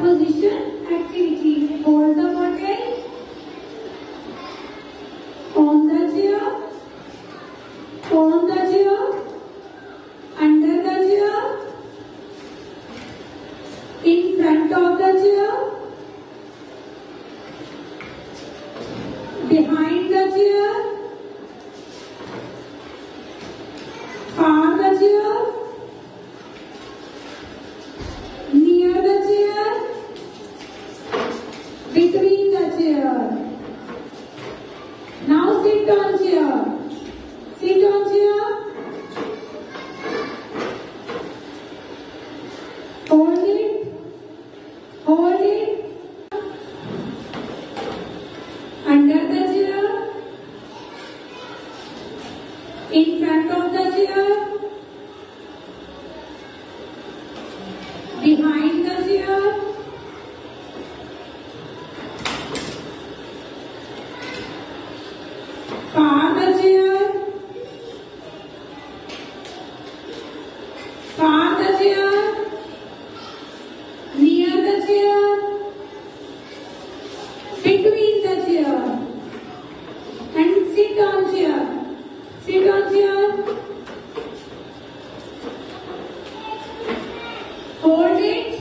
position activity. Hold the bottle on the chair, under the chair, in front of the chair, behind the chair, far the chair, near the chair, between the chair. Now sit on chair. Sit on chair. Hold it. Hold it. Under the chair. In front of the chair. Behind the chair. Far the chair. Far the chair. Near the chair. Between the chair. And sit on chair. Sit on chair. Hold it.